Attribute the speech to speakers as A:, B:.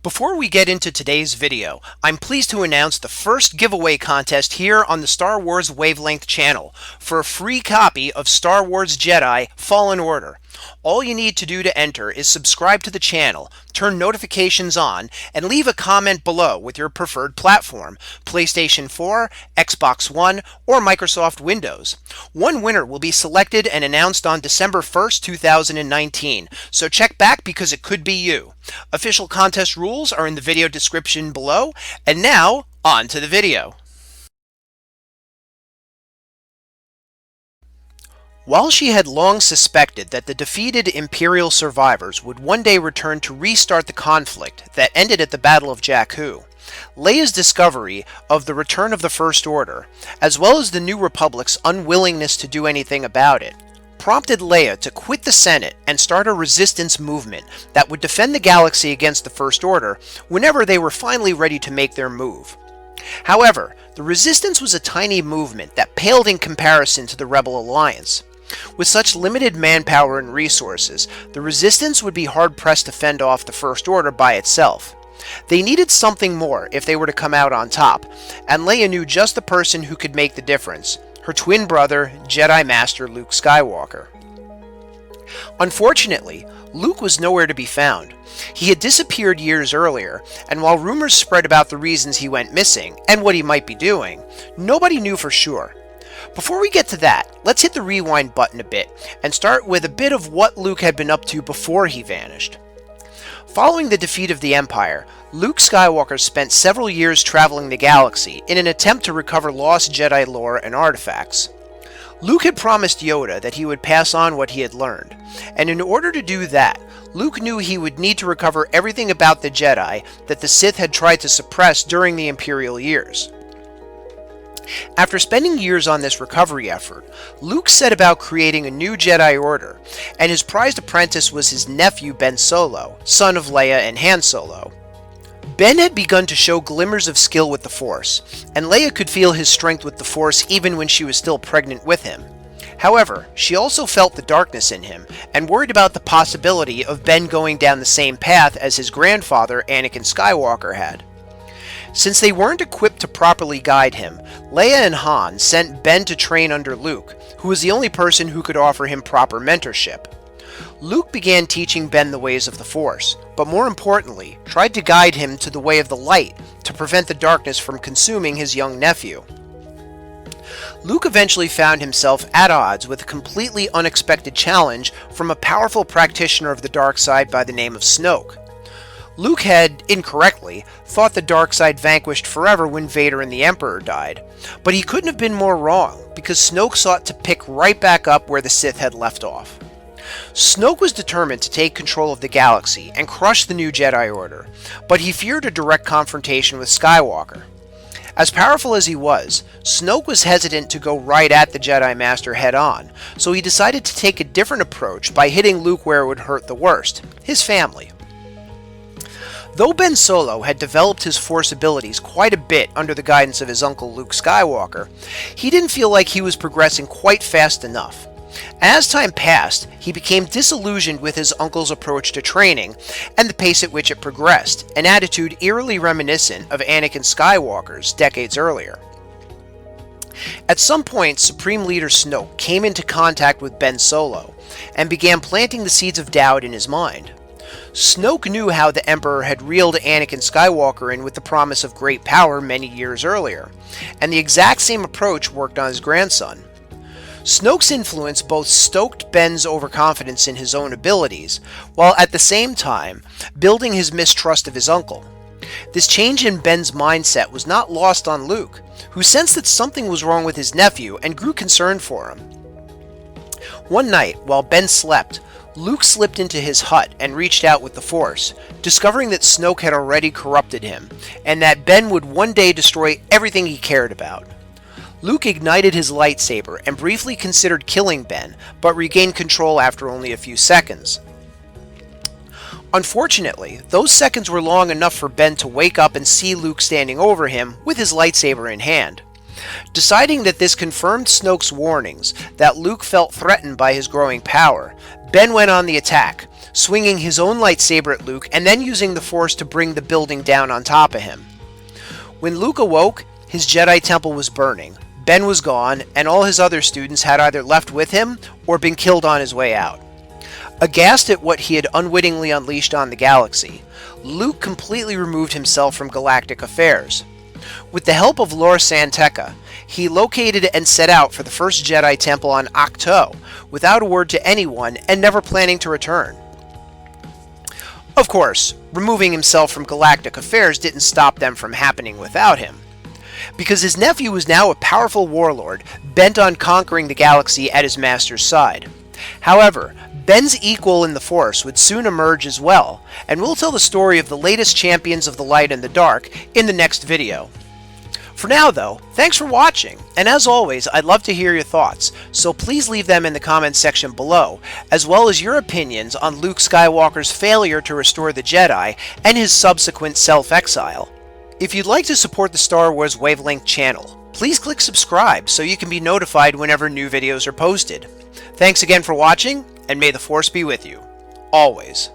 A: Before we get into today's video, I'm pleased to announce the first giveaway contest here on the Star Wars Wavelength channel for a free copy of Star Wars Jedi Fallen Order. All you need to do to enter is subscribe to the channel, turn notifications on, and leave a comment below with your preferred platform, PlayStation 4, Xbox One, or Microsoft Windows. One winner will be selected and announced on December 1st, 2019, so check back because it could be you. Official contest rules are in the video description below, and now, on to the video. While she had long suspected that the defeated Imperial survivors would one day return to restart the conflict that ended at the Battle of Jakku, Leia's discovery of the return of the First Order, as well as the New Republic's unwillingness to do anything about it, prompted Leia to quit the Senate and start a resistance movement that would defend the galaxy against the First Order whenever they were finally ready to make their move. However, the resistance was a tiny movement that paled in comparison to the Rebel Alliance. With such limited manpower and resources, the resistance would be hard-pressed to fend off the First Order by itself. They needed something more if they were to come out on top, and Leia knew just the person who could make the difference: her twin brother, Jedi Master Luke Skywalker. Unfortunately, Luke was nowhere to be found. He had disappeared years earlier, and while rumors spread about the reasons he went missing and what he might be doing, nobody knew for sure. Before we get to that, let's hit the rewind button a bit and start with a bit of what Luke had been up to before he vanished. Following the defeat of the Empire, Luke Skywalker spent several years traveling the galaxy in an attempt to recover lost Jedi lore and artifacts. Luke had promised Yoda that he would pass on what he had learned, and in order to do that, Luke knew he would need to recover everything about the Jedi that the Sith had tried to suppress during the Imperial years. After spending years on this recovery effort, Luke set about creating a new Jedi Order, and his prized apprentice was his nephew Ben Solo, son of Leia and Han Solo. Ben had begun to show glimmers of skill with the Force, and Leia could feel his strength with the Force even when she was still pregnant with him. However, she also felt the darkness in him, and worried about the possibility of Ben going down the same path as his grandfather Anakin Skywalker had. Since they weren't equipped to properly guide him, Leia and Han sent Ben to train under Luke, who was the only person who could offer him proper mentorship. Luke began teaching Ben the ways of the Force, but more importantly, tried to guide him to the way of the light to prevent the darkness from consuming his young nephew. Luke eventually found himself at odds with a completely unexpected challenge from a powerful practitioner of the dark side by the name of Snoke. Luke had, incorrectly, thought the dark side vanquished forever when Vader and the Emperor died, but he couldn't have been more wrong, because Snoke sought to pick right back up where the Sith had left off. Snoke was determined to take control of the galaxy and crush the new Jedi Order, but he feared a direct confrontation with Skywalker. As powerful as he was, Snoke was hesitant to go right at the Jedi Master head-on, so he decided to take a different approach by hitting Luke where it would hurt the worst: his family. Though Ben Solo had developed his Force abilities quite a bit under the guidance of his uncle Luke Skywalker, he didn't feel like he was progressing quite fast enough. As time passed, he became disillusioned with his uncle's approach to training and the pace at which it progressed, an attitude eerily reminiscent of Anakin Skywalker's decades earlier. At some point, Supreme Leader Snoke came into contact with Ben Solo and began planting the seeds of doubt in his mind. Snoke knew how the Emperor had reeled Anakin Skywalker in with the promise of great power many years earlier, and the exact same approach worked on his grandson. Snoke's influence both stoked Ben's overconfidence in his own abilities, while at the same time building his mistrust of his uncle. This change in Ben's mindset was not lost on Luke, who sensed that something was wrong with his nephew and grew concerned for him. One night, while Ben slept, Luke slipped into his hut and reached out with the Force, discovering that Snoke had already corrupted him, and that Ben would one day destroy everything he cared about. Luke ignited his lightsaber and briefly considered killing Ben, but regained control after only a few seconds. Unfortunately, those seconds were long enough for Ben to wake up and see Luke standing over him with his lightsaber in hand. Deciding that this confirmed Snoke's warnings that Luke felt threatened by his growing power, Ben went on the attack, swinging his own lightsaber at Luke and then using the Force to bring the building down on top of him. When Luke awoke, his Jedi Temple was burning, Ben was gone, and all his other students had either left with him or been killed on his way out. Aghast at what he had unwittingly unleashed on the galaxy, Luke completely removed himself from galactic affairs. With the help of Lor San Tekka, he located and set out for the first Jedi Temple on Ahch-To, without a word to anyone and never planning to return. Of course, removing himself from galactic affairs didn't stop them from happening without him. Because his nephew was now a powerful warlord, bent on conquering the galaxy at his master's side. However, Ben's equal in the Force would soon emerge as well, and we'll tell the story of the latest champions of the light and the dark in the next video. For now though, thanks for watching, and as always, I'd love to hear your thoughts, so please leave them in the comments section below, as well as your opinions on Luke Skywalker's failure to restore the Jedi and his subsequent self-exile. If you'd like to support the Star Wars Wavelength channel, please click subscribe so you can be notified whenever new videos are posted. Thanks again for watching, and may the Force be with you, always.